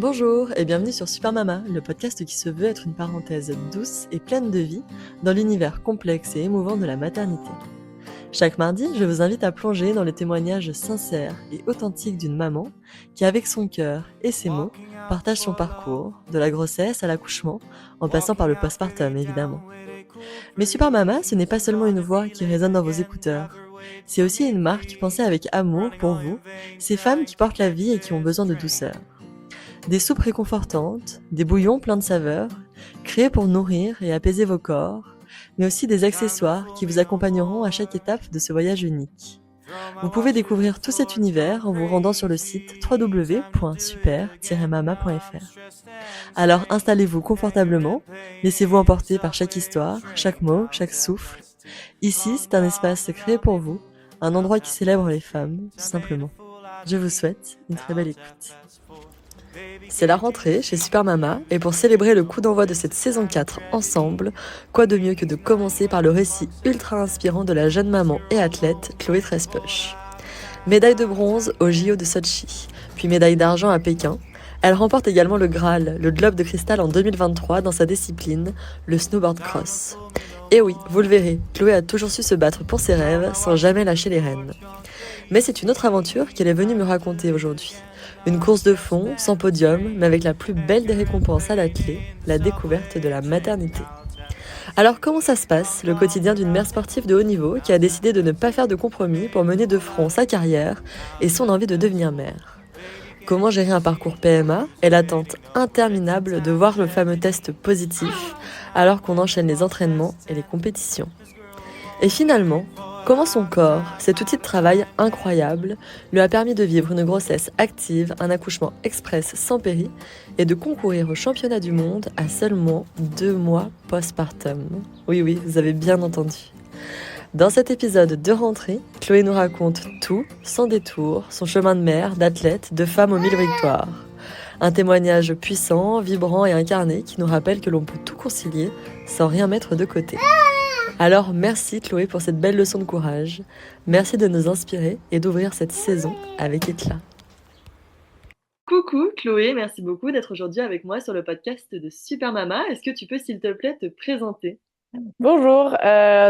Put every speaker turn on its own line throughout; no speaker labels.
Bonjour et bienvenue sur Super Mama, le podcast qui se veut être une parenthèse douce et pleine de vie dans l'univers complexe et émouvant de la maternité. Chaque mardi, je vous invite à plonger dans les témoignages sincères et authentiques d'une maman qui, avec son cœur et ses mots, partage son parcours, de la grossesse à l'accouchement, en passant par le postpartum évidemment. Mais Super Mama, ce n'est pas seulement une voix qui résonne dans vos écouteurs. C'est aussi une marque pensée avec amour pour vous, ces femmes qui portent la vie et qui ont besoin de douceur. Des soupes réconfortantes, des bouillons pleins de saveurs, créés pour nourrir et apaiser vos corps, mais aussi des accessoires qui vous accompagneront à chaque étape de ce voyage unique. Vous pouvez découvrir tout cet univers en vous rendant sur le site www.super-mama.fr. Alors installez-vous confortablement, laissez-vous emporter par chaque histoire, chaque mot, chaque souffle. Ici, c'est un espace créé pour vous, un endroit qui célèbre les femmes, tout simplement. Je vous souhaite une très belle écoute. C'est la rentrée chez Super Mama et pour célébrer le coup d'envoi de cette saison 4 ensemble, quoi de mieux que de commencer par le récit ultra inspirant de la jeune maman et athlète Chloé Trespeuch. Médaille de bronze au JO de Sochi, puis médaille d'argent à Pékin, elle remporte également le Graal, le globe de cristal en 2023 dans sa discipline, le snowboard cross. Et oui, vous le verrez, Chloé a toujours su se battre pour ses rêves sans jamais lâcher les rênes. Mais c'est une autre aventure qu'elle est venue me raconter aujourd'hui. Une course de fond, sans podium, mais avec la plus belle des récompenses à la clé, la découverte de la maternité. Alors comment ça se passe, le quotidien d'une mère sportive de haut niveau qui a décidé de ne pas faire de compromis pour mener de front sa carrière et son envie de devenir mère? Comment gérer un parcours PMA et l'attente interminable de voir le fameux test positif alors qu'on enchaîne les entraînements et les compétitions? Et finalement, comment son corps, cet outil de travail incroyable, lui a permis de vivre une grossesse active, un accouchement express sans péri et de concourir au championnat du monde à seulement 2 mois postpartum. Oui, vous avez bien entendu. Dans cet épisode de rentrée, Chloé nous raconte tout, sans détour, son chemin de mère, d'athlète, de femme aux 1000 victoires. Un témoignage puissant, vibrant et incarné qui nous rappelle que l'on peut tout concilier sans rien mettre de côté. Alors merci Chloé pour cette belle leçon de courage. Merci de nous inspirer et d'ouvrir cette saison avec éclat. Coucou Chloé, merci beaucoup d'être aujourd'hui avec moi sur le podcast de Super Mama. Est-ce que tu peux s'il te plaît te présenter?
Bonjour,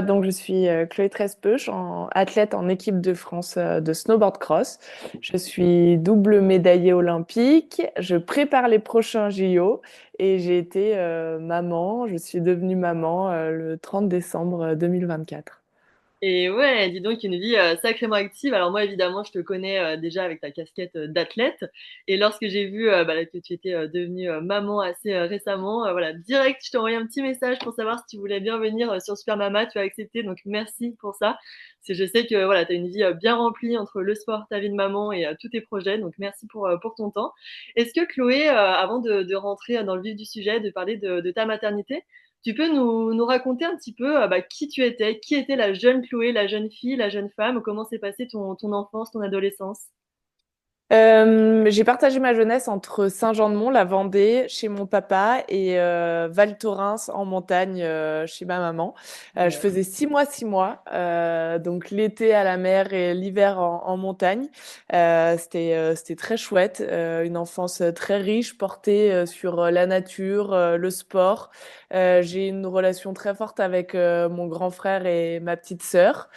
donc je suis Chloé Trespeuch, athlète en équipe de France de snowboard cross. Je suis double médaillée olympique, je prépare les prochains JO et j'ai été maman, je suis devenue maman le 30 décembre 2024.
Et ouais, dis donc une vie sacrément active. Alors moi évidemment je te connais déjà avec ta casquette d'athlète et lorsque j'ai vu là, que tu étais devenue maman assez récemment, voilà, direct je t'ai envoyé un petit message pour savoir si tu voulais bien venir sur Super Mama, tu as accepté donc merci pour ça. Parce que je sais que voilà, tu as une vie bien remplie entre le sport, ta vie de maman et tous tes projets, donc merci pour ton temps. Est-ce que Chloé, avant de rentrer dans le vif du sujet, de parler de ta maternité, tu peux nous raconter un petit peu qui tu étais, qui était la jeune Chloé, la jeune fille, la jeune femme, comment s'est passée ton enfance, ton adolescence?
J'ai partagé ma jeunesse entre Saint-Jean-de-Mont, la Vendée, chez mon papa, et Val Thorens en montagne chez ma maman. Je
Ouais.
faisais 6 mois, 6 mois, donc l'été à la mer et l'hiver en montagne. C'était très chouette, une enfance très riche, portée sur la nature, le sport. J'ai une relation très forte avec mon grand frère et ma petite sœur.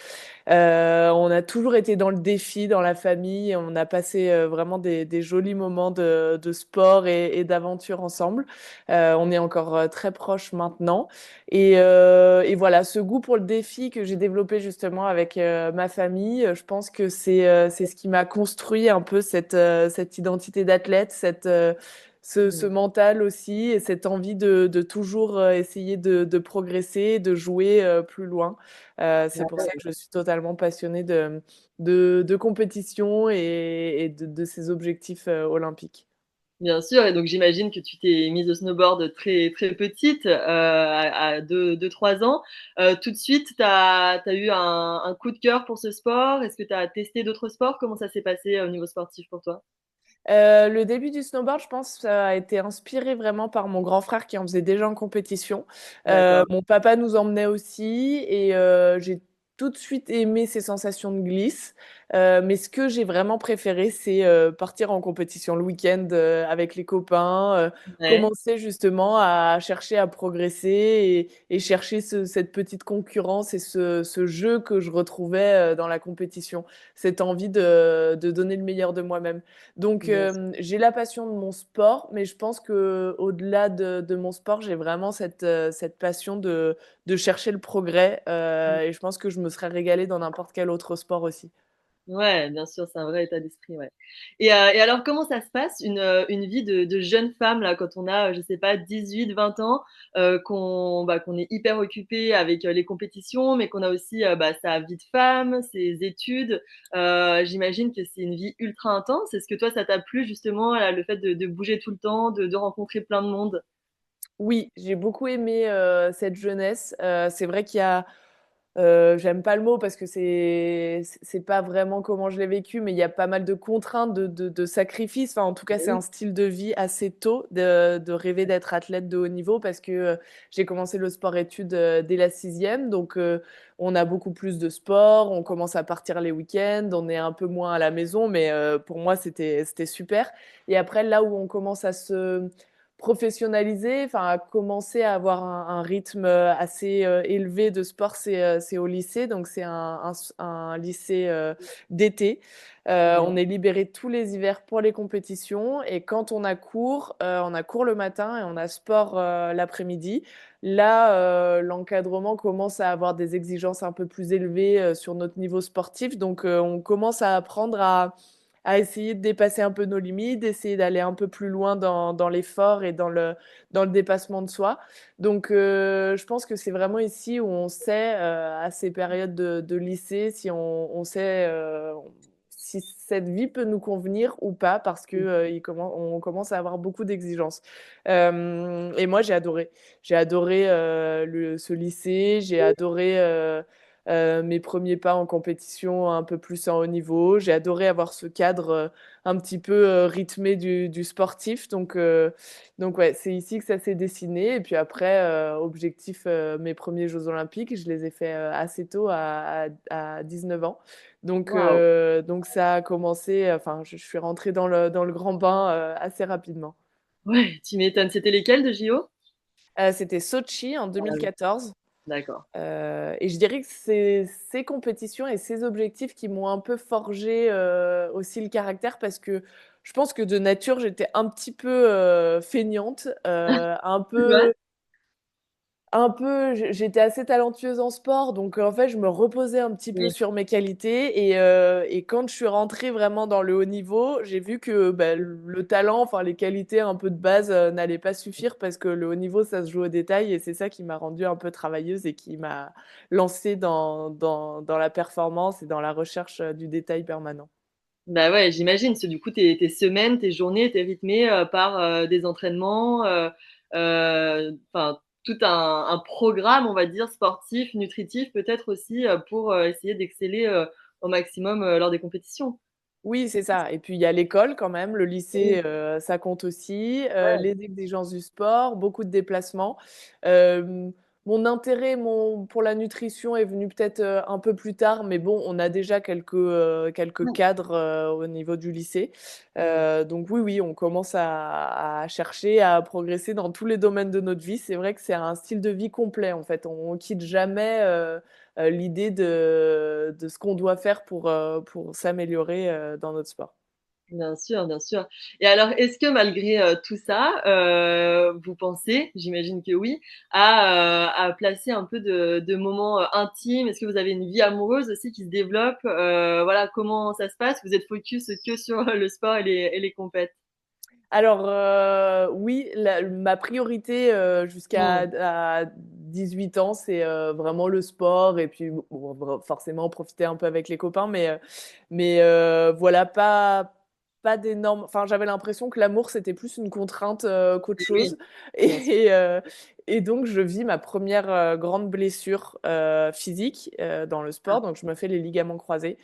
On a toujours été dans le défi dans la famille. On a passé vraiment des jolis moments de sport et d'aventure ensemble. On est encore très proches maintenant. Et voilà, ce goût pour le défi que j'ai développé justement avec ma famille, je pense que c'est ce qui m'a construit un peu cette identité d'athlète, ce
Mm.
mental aussi et cette envie de toujours essayer de progresser, de jouer plus loin. C'est pour ça que je suis totalement passionnée de compétition et de ces objectifs olympiques.
Bien sûr, et donc j'imagine que tu t'es mise au snowboard très, très petite, à 2-3 ans. Tout de suite, tu as eu un coup de cœur pour ce sport? Est-ce que tu as testé d'autres sports? Comment ça s'est passé au niveau sportif pour toi?
Le début du snowboard, je pense, ça a été inspiré vraiment par mon grand frère qui en faisait déjà en compétition.
D'accord.
Mon papa nous emmenait aussi et j'ai tout de suite aimé ces sensations de glisse, mais ce que j'ai vraiment préféré, c'est, partir en compétition le week-end, avec les copains,
Ouais.
commencer justement à chercher à progresser et chercher cette petite concurrence et ce jeu que je retrouvais, dans la compétition. Cette envie de donner le meilleur de moi-même. Donc
Bien sûr.
j'ai la passion de mon sport, mais je pense qu'au-delà de mon sport, j'ai vraiment cette passion de chercher le progrès, et je pense que je me serais régalée dans n'importe quel autre sport aussi.
Ouais, bien sûr, c'est un vrai état d'esprit, ouais. Et alors comment ça se passe une vie de jeune femme là, quand on a, je sais pas 18-20 ans, qu'on est hyper occupé avec, les compétitions, mais qu'on a aussi, sa vie de femme, ses études. J'imagine que c'est une vie ultra intense. Est-ce que toi, ça t'a plu justement, le fait de bouger tout le temps, de rencontrer plein de monde?
Oui, j'ai beaucoup aimé, cette jeunesse. C'est vrai qu'il y a j'aime pas le mot parce que c'est pas vraiment comment je l'ai vécu, mais il y a pas mal de contraintes, de sacrifices. Enfin, en tout cas,
Bah
c'est un
oui.
style de vie assez tôt de rêver d'être athlète de haut niveau parce que, j'ai commencé le sport-études, dès la sixième. Donc, on a beaucoup plus de sport, on commence à partir les week-ends, on est un peu moins à la maison, mais, pour moi, c'était super. Et après, là où on commence à se professionnaliser, enfin à commencer à avoir un rythme, assez, élevé de sport, c'est au lycée, donc c'est un lycée, d'été. On est libéré tous les hivers pour les compétitions et quand on a cours le matin et on a sport, l'après-midi. Là, l'encadrement commence à avoir des exigences un peu plus élevées, sur notre niveau sportif, donc on commence à apprendre à essayer de dépasser un peu nos limites, d'essayer d'aller un peu plus loin dans l'effort et dans le dépassement de soi. Donc je pense que c'est vraiment ici où on sait, à ces périodes de lycée, si on sait, si cette vie peut nous convenir ou pas parce que, on commence à avoir beaucoup d'exigences. Et moi j'ai adoré. J'ai adoré, ce lycée, j'ai adoré, mes premiers pas en compétition un peu plus en haut niveau. J'ai adoré avoir ce cadre, un petit peu, rythmé du sportif donc ouais, c'est ici que ça s'est dessiné et puis après, objectif, mes premiers jeux olympiques, je les ai faits, assez tôt à 19 ans.
Waouh!
Donc ça a commencé, enfin je suis rentrée dans le grand bain, assez rapidement.
Ouais, tu m'étonnes. C'était lesquels de JO?
C'était Sotchi en
Ah oui,
2014.
d'accord.
Et je dirais que c'est ces compétitions et ces objectifs qui m'ont un peu forgé, aussi le caractère parce que je pense que de nature, j'étais un petit peu, feignante,
Tu vois?
j'étais assez talentueuse en sport, donc en fait, je me reposais un petit peu
Oui.
sur mes qualités et quand je suis rentrée vraiment dans le haut niveau, j'ai vu que, bah, le talent, enfin les qualités un peu de base, n'allaient pas suffire parce que le haut niveau, ça se joue au détail et c'est ça qui m'a rendue un peu travailleuse et qui m'a lancée dans la performance et dans la recherche, du détail permanent.
Bah, ouais, j'imagine, parce que du coup, tes semaines, tes journées étaient rythmées, par, des entraînements, enfin, tout un programme, on va dire, sportif, nutritif, peut-être aussi, pour, essayer d'exceller, au maximum, lors des compétitions.
Oui, c'est ça et puis il y a l'école quand même, le
Oui,
lycée, ça compte aussi,
ouais,
les exigences du sport, beaucoup de déplacements. Hem, Mon intérêt pour la nutrition est venu peut-être, un peu plus tard, mais bon, on a déjà quelques
ouais,
cadres, au niveau du lycée.
ouais.
Donc oui, oui, on commence à chercher à progresser dans tous les domaines de notre vie. C'est vrai que c'est un style de vie complet, en fait. On quitte jamais, l'idée de ce qu'on doit faire pour s'améliorer, dans notre sport.
Bien sûr, bien sûr. Et alors, est-ce que malgré, tout ça, vous pensez, j'imagine que oui, à placer un peu de moments, intimes? Est-ce que vous avez une vie amoureuse aussi qui se développe? Voilà, comment ça se passe? Vous êtes focus que sur le sport et les compètes?
Alors, oui, ma priorité, jusqu'à
Mmh.
à 18 ans, c'est, vraiment le sport et puis bon, forcément profiter un peu avec les copains, mais voilà, pas d'énormes enfin, j'avais l'impression que l'amour, c'était plus une contrainte, qu'autre
Et oui,
chose
bien sûr.
et heu et donc je vis ma première re grande blessure, physique, dans le
Ah,
sport, donc je me fais les ligaments croisés.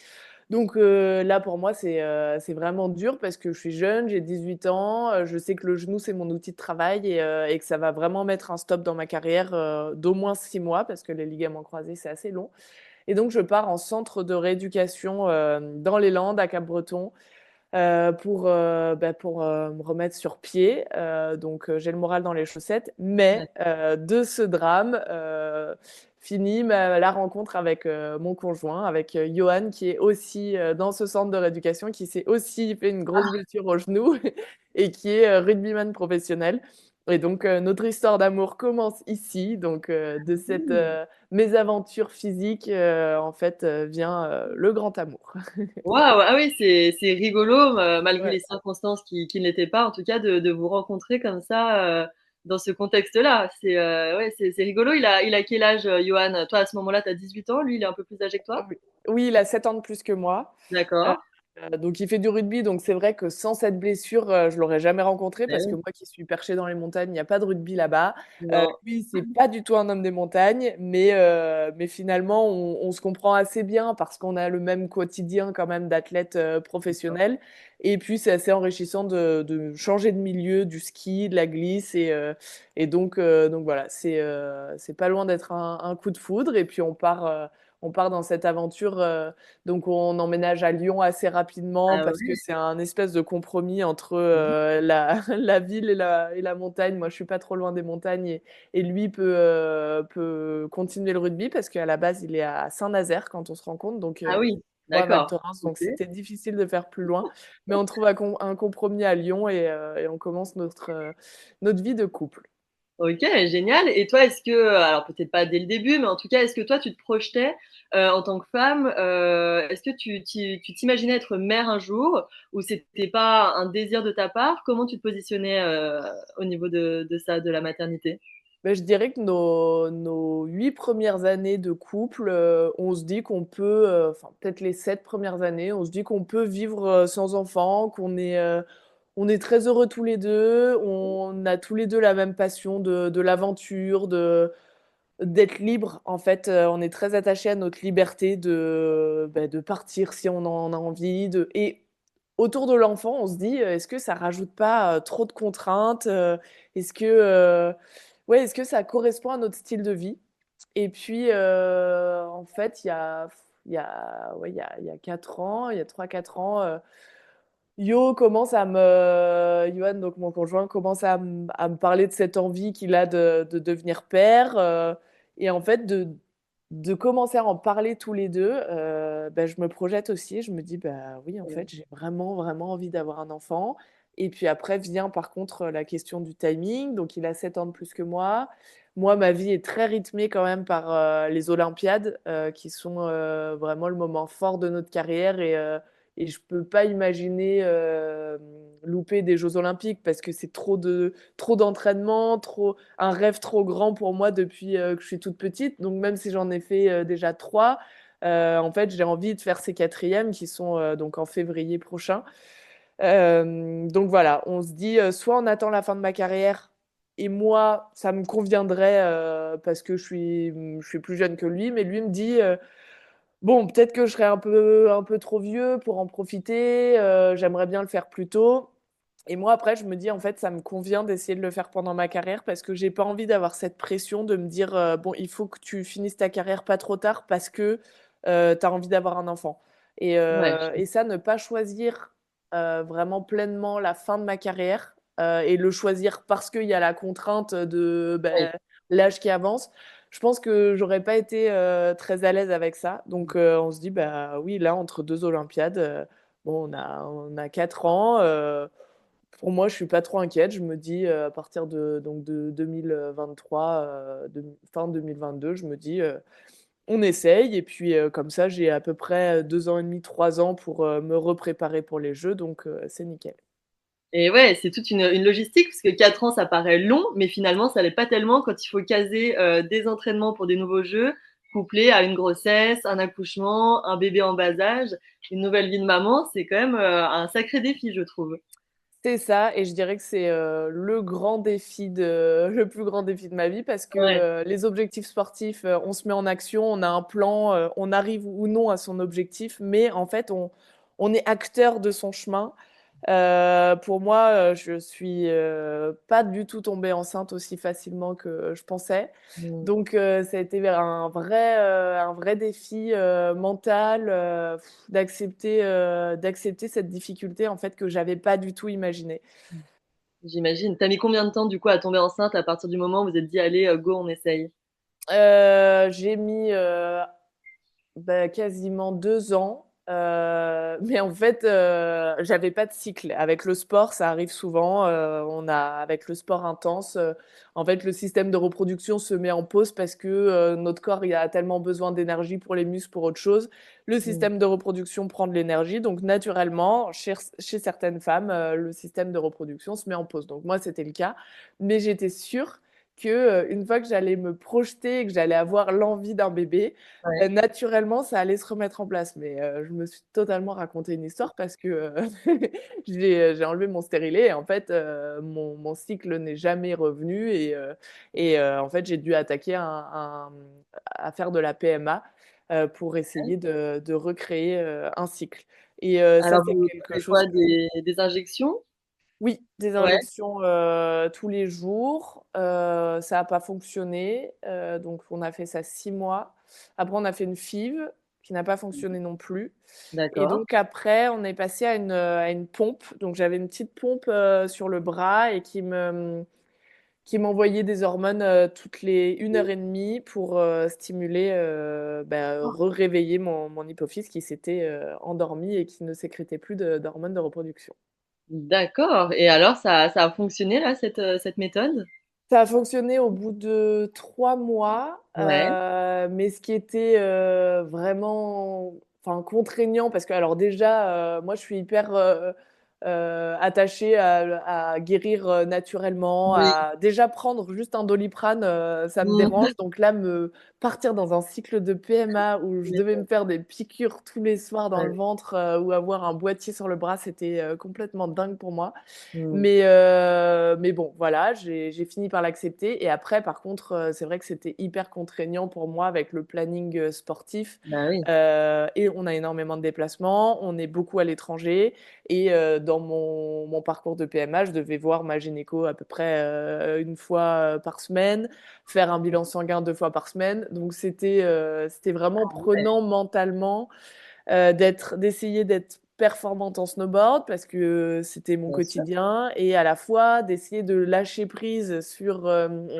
Donc là, pour moi, c'est vraiment dur parce que je suis jeune, j'ai 18 ans, je sais que le genou, c'est mon outil de travail et que ça va vraiment mettre un stop dans ma carrière, d'au moins 6 mois parce que les ligaments croisés, c'est assez long Et donc, je pars en centre de rééducation dans les Landes, à Cap-Breton, pour me remettre sur pied. Donc, j'ai le moral dans les chaussettes. Mais de ce drame finit la rencontre avec mon conjoint, avec Johan, qui est aussi dans ce centre de rééducation, qui s'est aussi fait une grosse blessure au genou et qui est rugbyman professionnel. Et donc, notre histoire d'amour commence ici. Donc, de cette mésaventure physique, en fait, vient le grand amour.
Waouh, ah oui, c'est rigolo, malgré
Ouais.
les circonstances qui ne l'étaient pas, en tout cas, de vous rencontrer comme ça, dans ce contexte-là. Ouais, c'est rigolo. Il a quel âge, Johan? Toi, à ce moment-là, tu as 18 ans, lui, il est un peu plus âgé que toi?
Oui. Oui, il a 7 ans de plus que moi. Heu,
D'accord.
donc il fait du rugby, donc c'est vrai que sans cette blessure, je l'aurais jamais rencontré
Eh
parce que
oui,
moi qui suis perchée dans les montagnes, il y a pas de rugby là-bas.
non.
Lui, c'est pas du tout un homme des montagnes, mais finalement on se comprend assez bien parce qu'on a le même quotidien quand même d'athlète, professionnel et puis c'est assez enrichissant de changer de milieu, du ski, de la glisse et donc voilà, c'est pas loin d'être un coup de foudre et puis on part dans cette aventure. Donc on emménage à Lyon assez rapidement
Ah
parce que
ouais?
c'est un espèce de compromis entre
Mmh.
la ville et la montagne. Moi, je suis pas trop loin des montagnes et lui peut continuer le rugby parce qu'à la base, il est à Saint-Nazaire quand on se rencontre, donc
Ah oui,
moi à Val
d'accord.
Thorens, donc
OK.
c'était difficile de faire plus loin. Mais on trouve un compromis à Lyon et on commence notre vie de couple.
OK, génial. Et toi, est-ce que, alors peut-être pas dès le début, mais en tout cas, est-ce que toi, tu te projetais, en tant que femme, est-ce que tu t'imaginais être mère un jour ou c'était pas un désir de ta part? Comment tu te positionnais, au niveau de ça, de la maternité?
Beh, je dirais que nos 8 premières années de couple, on se dit qu'on peut, enfin peut-être les 7 premières années, on se dit qu'on peut vivre, sans enfant, on est très heureux tous les 2. On a tous les 2 la même passion de l'aventure, d'être libre. En fait, on est très attachés à notre liberté de partir si on en a envie, et autour de l'enfant, on se dit, «Est-ce que ça rajoute pas, trop de contraintes?» Est-ce que, ouais, est-ce que ça correspond à notre style de vie? Et puis, en fait, il y a 4 ans, il y a 3 4 ans, Johan, donc mon conjoint, commence à me parler de cette envie qu'il a de devenir père, et en fait, de commencer à en parler tous les 2, bah, je me projette aussi. Je me dis: «Bah, oui, en fait, j'ai vraiment, vraiment envie d'avoir un enfant». Et puis après vient, par contre, la question du timing. Donc il a 7 ans de plus que moi. Moi, ma vie est très rythmée quand même par, les olympiades, qui sont, vraiment le moment fort de notre carrière et je peux pas imaginer louper des Jeux Olympiques parce que c'est trop d'entraînement, trop un rêve trop grand pour moi depuis que je suis toute petite. Donc même si j'en ai fait déjà 3, en fait, j'ai envie de faire ces quatrièmes qui sont donc en février prochain. Donc voilà, on se dit soit on attend la fin de ma carrière et moi, ça me conviendrait parce que je suis plus jeune que lui, mais lui me dit bon, peut-être que je serais un peu trop vieux pour en profiter, j'aimerais bien le faire plus tôt. Et moi, après, je me dis: «En fait, ça me convient d'essayer de le faire pendant ma carrière» parce que j'ai pas envie d'avoir cette pression de me dire, «Bon, il faut que tu finisses ta carrière pas trop tard parce que, tu as envie d'avoir un enfant».
Ouais, je
Et ça, ne pas choisir, vraiment pleinement la fin de ma carrière, et le choisir parce qu'il y a la contrainte de,
oui.
l'âge qui avance, je pense que j'aurais pas été, très à l'aise avec ça. Donc on se dit: «Bah, oui, là, entre 2 olympiades, bon, on a 4 ans», pour moi, je suis pas trop inquiète. Je me dis, à partir de 2023, fin 2022, je me dis, «On essaye» et puis, comme ça, j'ai à peu près 2 ans et demi, 3 ans pour, me repréparer pour les Jeux, donc c'est nickel.
Et ouais, c'est toute une logistique parce que 4 ans, ça paraît long, mais finalement, ça l'est pas tellement quand il faut caser, des entraînements pour des nouveaux jeux, couplés à une grossesse, un accouchement, un bébé en bas âge, une nouvelle vie de maman. C'est quand même, un sacré défi, je trouve.
C'est ça et je dirais que c'est, le grand défi de le plus grand défi de ma vie parce que,
Ouais,
les objectifs sportifs, on se met en action, on a un plan, on arrive ou non à son objectif, mais en fait, on est acteur de son chemin. Pour moi, je suis pas du tout tombée enceinte aussi facilement que je pensais.
Mmh.
Donc, ça a été un vrai défi mental d'accepter cette difficulté en fait que j'avais pas du tout imaginée.
J'imagine. Tu as mis combien de temps, du coup, à tomber enceinte à partir du moment où vous vous êtes dit: «Allez, go, on essaye»?
J'ai mis bah, quasiment 2 ans, mais en fait, j'avais pas de cycle. Avec le sport, ça arrive souvent, avec le sport intense, en fait, le système de reproduction se met en pause parce que, notre corps, il a tellement besoin d'énergie pour les muscles, pour autre chose. Le
Mmh.
système de reproduction prend de l'énergie, donc naturellement, chez certaines femmes, le système de reproduction se met en pause. Donc moi, c'était le cas, mais j'étais sûre que, une fois que j'allais me projeter et que j'allais avoir l'envie d'un bébé,
Ouais.
naturellement, ça allait se remettre en place. Mais, je me suis totalement raconté une histoire parce que, j'ai enlevé mon stérilet et en fait, mon cycle n'est jamais revenu en fait, j'ai dû attaquer à faire de la PMA, pour essayer de recréer, un cycle ça,
Alors
c'est
vous
quelque
faites
chose
quoi?
que
Des injections?
oui, des
Ouais,
injections, tous les jours, ça a pas fonctionné, donc on a fait ça 6 mois. Après on a fait une FIV qui n'a pas fonctionné non plus et
d'accord.
donc après on est passé à une pompe. Donc j'avais une petite pompe, sur le bras et qui m'envoyait des hormones, toutes les 1 heure et demie pour, stimuler, réveiller mon hypophyse qui s'était, endormi et qui ne sécrétait plus d'hormones de reproduction.
D'accord et alors ça a fonctionné là cette méthode?
Ça a fonctionné au bout de 3 mois,
Ouais.
mais ce qui était, vraiment enfin contraignant parce que alors déjà, moi je suis hyper, attachée à guérir, naturellement,
Oui.
à déjà prendre juste un Doliprane, ça me
Mmh.
dérange donc là me partir dans un cycle de PMA où
Tu
je devais me
m'étonnes.
faire des piqûres tous les soirs dans
Ouais.
le ventre, ou avoir un boîtier sur le bras, c'était, complètement dingue pour moi.
Mmh.
Mais bon, voilà, j'ai fini par l'accepter et après par contre, c'est vrai que c'était hyper contraignant pour moi avec le planning, sportif,
Bah oui.
et on a énormément de déplacements, on est beaucoup à l'étranger et dans mon parcours de PMA, je devais voir ma gynéco à peu près, 1 fois, par semaine, faire un bilan sanguin 2 fois par semaine. Donc c'était vraiment
Ouais,
prenant mentalement, d'essayer d'être performante en snowboard parce que c'était mon
bien sûr.
quotidien et à la fois d'essayer de lâcher prise sur,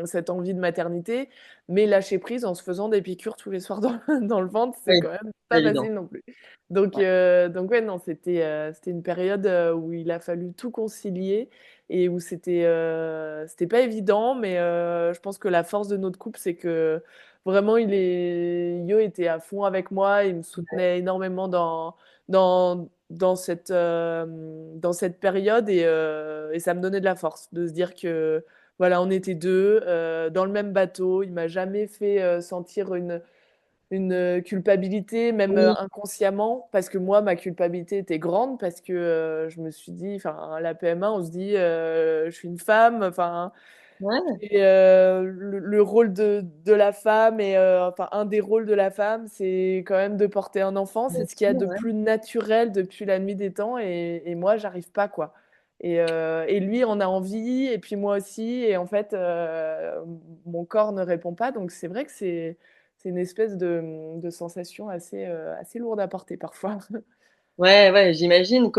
cette envie de maternité, mais lâcher prise en se faisant des piqûres tous les soirs dans dans le ventre, c'est
Oui,
quand même
pas
pas
évident.
facile non plus.
Ouais.
Donc ouais, non, c'était une période, où il a fallu tout concilier et où c'était pas évident, mais je pense que la force de notre couple, c'est que vraiment, Yo était à fond avec moi, il me soutenait énormément dans cette période et ça me donnait de la force de se dire que, voilà, on était 2 dans le même bateau. Il m'a jamais fait, sentir culpabilité, même,
Oui,
inconsciemment, parce que moi, ma culpabilité était grande parce que, je me suis dit enfin, la PMA, on se dit, «Je suis une femme», enfin
ouais,
et le rôle de la femme et enfin, un des rôles de la femme, c'est quand même de porter un enfant.
bien
C'est ce qu'il y a
sûr,
de
ouais.
plus naturel depuis la nuit des temps et moi, j'arrive pas, quoi et lui en a envie et puis moi aussi et en fait, mon corps ne répond pas donc c'est vrai que c'est une espèce de sensation assez lourde à porter parfois.
Ouais, ouais, j'imagine.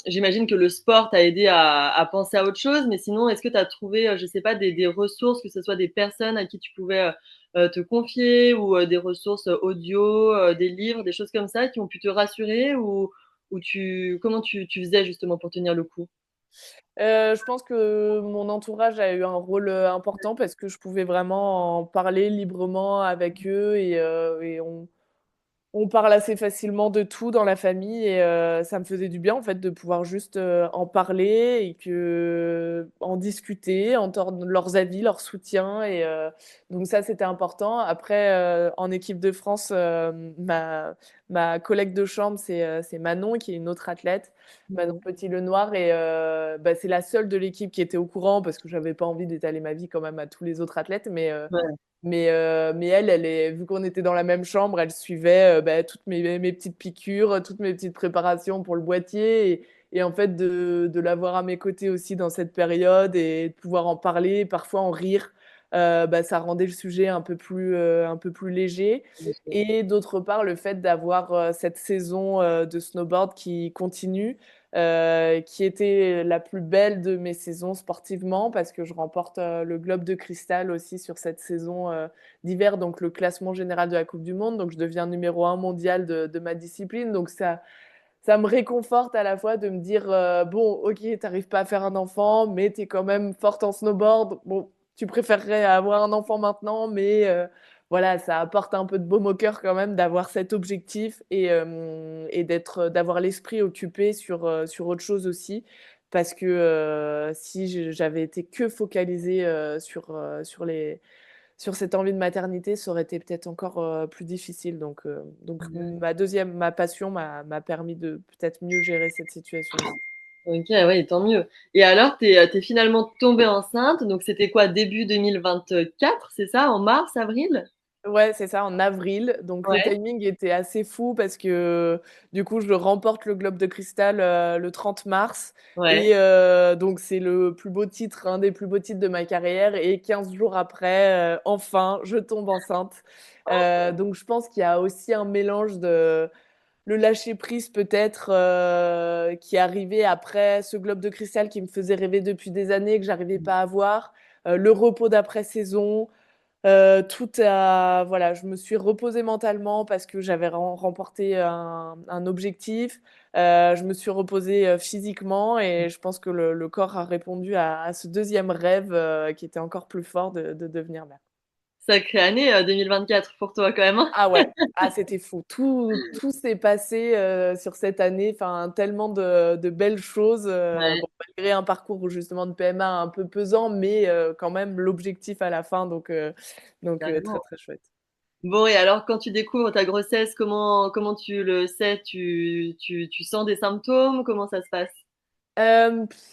J'imagine que le sport t'a aidé à penser à autre chose, mais sinon, est-ce que tu as trouvé, je sais pas, des ressources, que ce soit des personnes à qui tu pouvais, te confier ou, des ressources, audio, des livres, des choses comme ça qui ont pu te rassurer ou comment tu faisais justement pour tenir le coup?
Je pense que mon entourage a eu un rôle, important parce que je pouvais vraiment en parler librement avec eux et on parle assez facilement de tout dans la famille et ça me faisait du bien, en fait, de pouvoir juste, en parler et en discuter, entendre leurs avis, leur soutien donc ça, c'était important. Après, en équipe de France, ma collègue de chambre, c'est Manon, qui est une autre athlète, Manon
Mmh.
Petit-Lenoir, et bah, c'est la seule de l'équipe qui était au courant parce que j'avais pas envie d'étaler ma vie quand même à tous les autres athlètes.
Ouais.
Mais elle est, vu qu'on était dans la même chambre, elle suivait bah, toutes mes petites piqûres, toutes mes petites préparations pour le boîtier. Et en fait, de l'avoir à mes côtés aussi dans cette période et de pouvoir en parler, parfois en rire, bah, ça rendait le sujet un peu plus léger. Et d'autre part, le fait d'avoir cette saison de snowboard qui continue, qui était la plus belle de mes saisons sportivement, parce que je remporte le Globe de cristal aussi sur cette saison d'hiver, donc le classement général de la Coupe du Monde. Donc je deviens numéro 1 mondial de ma discipline. Donc ça me réconforte à la fois de me dire bon, ok, t'arrives pas à faire un enfant, mais t'es quand même forte en snowboard. Bon, tu préférerais avoir un enfant maintenant, mais voilà, ça apporte un peu de baume au cœur quand même d'avoir cet objectif et d'avoir l'esprit occupé sur autre chose aussi. Parce que si j'avais été que focalisée sur cette envie de maternité, ça aurait été peut-être encore plus difficile. Donc ma passion m'a permis de peut-être mieux gérer cette situation aussi.
Ok, ouais, tant mieux. Et alors, t'es finalement tombée enceinte, donc c'était quoi, début 2024, c'est ça, en mars, avril?
Ouais, c'est ça, en avril. Donc le
Ouais,
timing était assez fou parce que du coup, je remporte le Globe de cristal le 30 mars. Et
ouais.
donc c'est le plus beau titre, un des plus beaux titres de ma carrière. Et 15 jours après, enfin, je tombe enceinte. Donc je pense qu'il y a aussi un mélange de le lâcher prise peut-être qui est arrivé après ce globe de cristal qui me faisait rêver depuis des années que j'arrivais pas à avoir, le repos d'après saison, voilà, je me suis reposée mentalement parce que j'avais remporté un objectif. Je me suis reposée physiquement et je pense que le corps a répondu à ce deuxième rêve qui était encore plus fort de devenir mère.
Sacrée année 2024 pour toi quand même, hein.
Ah ouais, ah c'était fou. Tout s'est passé sur cette année, enfin tellement de belles choses.
Ouais,
Bon, malgré un parcours justement de PMA un peu pesant, mais quand même l'objectif à la fin, donc très
carrément.
très chouette.
Bon, et alors, quand tu découvres ta grossesse, comment tu le sais? Tu sens des symptômes? Comment ça se passe?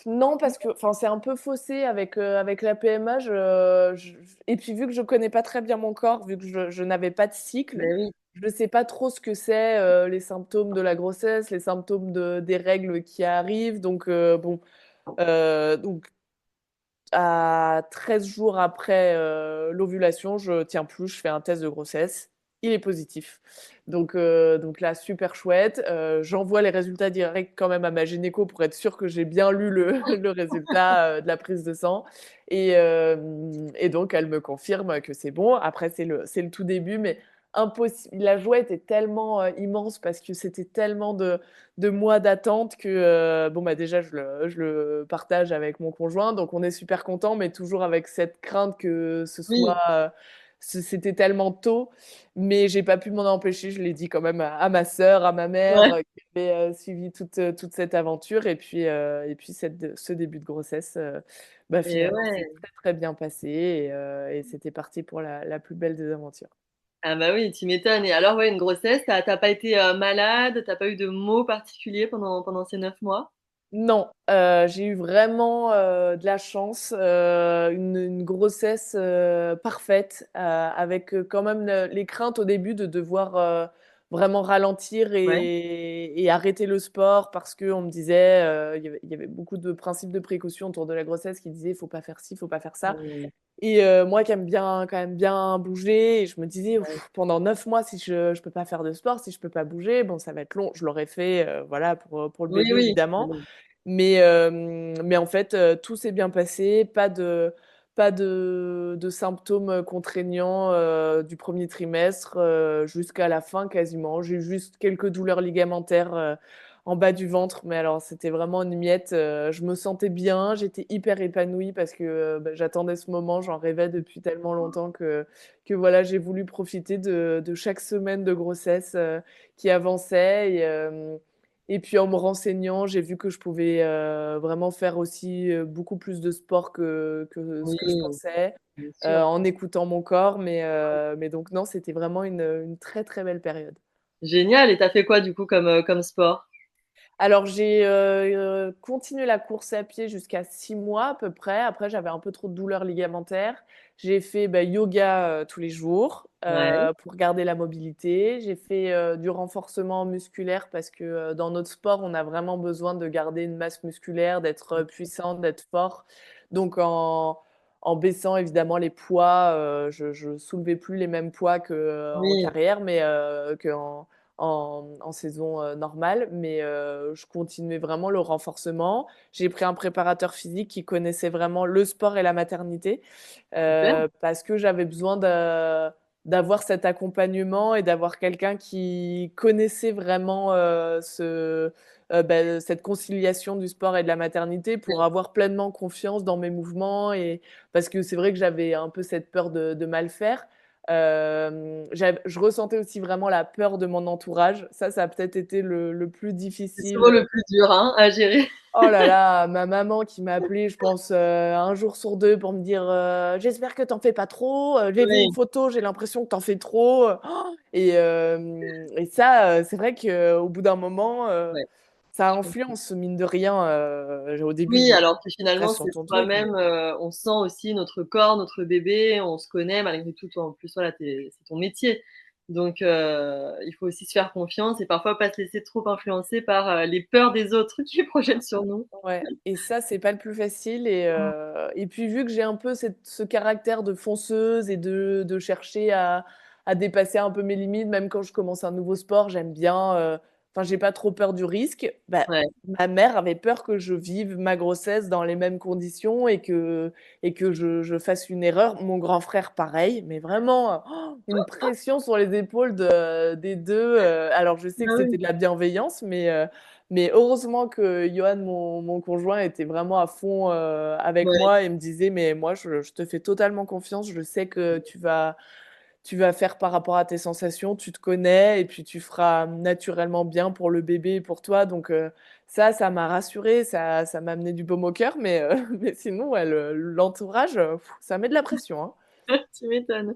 Non, parce que enfin c'est un peu faussé avec la PMA. Et puis vu que je connais pas très bien mon corps, vu que je n'avais pas de cycle,
Ben oui.
je ne sais pas trop ce que c'est les symptômes de la grossesse, les symptômes des règles qui arrivent. Bon. Donc, à 13 jours après l'ovulation, je tiens plus, je fais un test de grossesse. Il est positif. Donc là, super chouette. J'envoie les résultats directs quand même à ma gynéco pour être sûre que j'ai bien lu le résultat de la prise de sang. Et donc, elle me confirme que c'est bon. Après, c'est le tout début, mais impossible. La joie était tellement immense parce que c'était tellement de mois d'attente que bon bah déjà je le partage avec mon conjoint, donc on est super content, mais toujours avec cette crainte que ce
Oui,
soit c'était tellement tôt, mais j'ai pas pu m'en empêcher. Je l'ai dit quand même à ma sœur, à ma mère
ouais.
qui avait suivi toute cette aventure, et puis ce début de grossesse bah,
Et
finalement c'est
ouais.
très très bien passé, et c'était parti pour la plus belle des aventures.
Ah bah oui, tu m'étonnes. Et alors, ouais, une grossesse, t'as pas été malade? T'as pas eu de maux particuliers pendant ces 9 mois?
Non, j'ai eu vraiment de la chance, une grossesse parfaite, avec quand même les craintes au début de devoir vraiment ralentir
Ouais.
et arrêter le sport parce qu'on me disait, il y avait beaucoup de principes de précaution autour de la grossesse qui disaient: «Faut pas faire ci, faut pas faire ça».
Mmh,
Et moi qui aime bien quand même bien bouger, et je me disais:
ouais.
Pendant 9 mois, si je peux pas faire de sport, si je peux pas bouger, bon ça va être long». Je l'aurais fait voilà pour le
Oui,
bébé
oui.
évidemment, mais en fait tout s'est bien passé, pas de symptômes contraignants du premier trimestre jusqu'à la fin quasiment. J'ai eu juste quelques douleurs ligamentaires en bas du ventre, mais alors c'était vraiment une miette. Je me sentais bien, j'étais hyper épanouie parce que bah, j'attendais ce moment, j'en rêvais depuis tellement longtemps que voilà, j'ai voulu profiter de chaque semaine de grossesse qui avançait. Et puis en me renseignant, j'ai vu que je pouvais vraiment faire aussi beaucoup plus de sport que ce
Oui,
que je pensais,
bien sûr.
en écoutant mon corps. Mais donc non, c'était vraiment une très très belle période.
Génial. Et t'as fait quoi du coup comme sport?
Alors j'ai continué la course à pied jusqu'à 6 mois à peu près. Après, j'avais un peu trop de douleurs ligamentaires. J'ai fait bah, yoga tous les jours
Ouais.
pour garder la mobilité. J'ai fait du renforcement musculaire parce que dans notre sport, on a vraiment besoin de garder une masse musculaire, d'être puissant, d'être fort. Donc en baissant évidemment les poids, je soulevais plus les mêmes poids qu'en
Oui.
carrière, mais en saison normale, mais je continuais vraiment le renforcement. J'ai pris un préparateur physique qui connaissait vraiment le sport et la maternité
Super.
parce que j'avais besoin d'avoir cet accompagnement et d'avoir quelqu'un qui connaissait vraiment cette conciliation du sport et de la maternité pour avoir pleinement confiance dans mes mouvements et parce que c'est vrai que j'avais un peu cette peur de mal faire. Je ressentais aussi vraiment la peur de mon entourage. Ça a peut-être été le plus
C'est souvent
difficile.
le plus dur, hein, à gérer.
Oh là là, ma maman qui m'a appelée, je pense, 1 jour sur 2 pour me dire, «J'espère que tu en fais pas trop, j'ai vu une
Oui,
photo, j'ai l'impression que tu en fais trop», et ça, c'est vrai qu'au bout d'un moment,
ouais,
ça
je comprends.
influence mine de rien, au début
Oui,
j'étais
alors que
très
finalement,
sur
c'est
ton truc, mais
soi-même, on sent aussi notre corps, notre bébé, on se connaît malgré tout. Toi, en plus, voilà, c'est ton métier. Donc, il faut aussi se faire confiance et parfois pas se laisser trop influencer par, les peurs des autres qui projettent sur nous.
ouais et ça, c'est pas le plus facile et puis vu que j'ai un peu ce caractère de fonceuse et de chercher à dépasser un peu mes limites, même quand je commence un nouveau sport, j'aime bien, enfin, j'ai pas trop peur du risque. Bah,
Ouais,
ma mère avait peur que je vive ma grossesse dans les mêmes conditions et que je fasse une erreur. Mon grand frère, pareil, mais vraiment, une pression sur les épaules des 2. Alors je sais que
bah,
c'était
oui,
de la bienveillance, mais heureusement que Johan, mon conjoint, était vraiment à fond avec
ouais,
moi et me disait, mais moi, je te fais totalement confiance. Je sais que tu vas faire par rapport à tes sensations. Tu te connais et puis tu feras naturellement bien pour le bébé et pour toi. Donc ça m'a rassurée, ça m'a amené du baume au cœur. Mais, mais sinon, ouais, l'entourage, ça met de la pression, hein.
tu m'étonnes.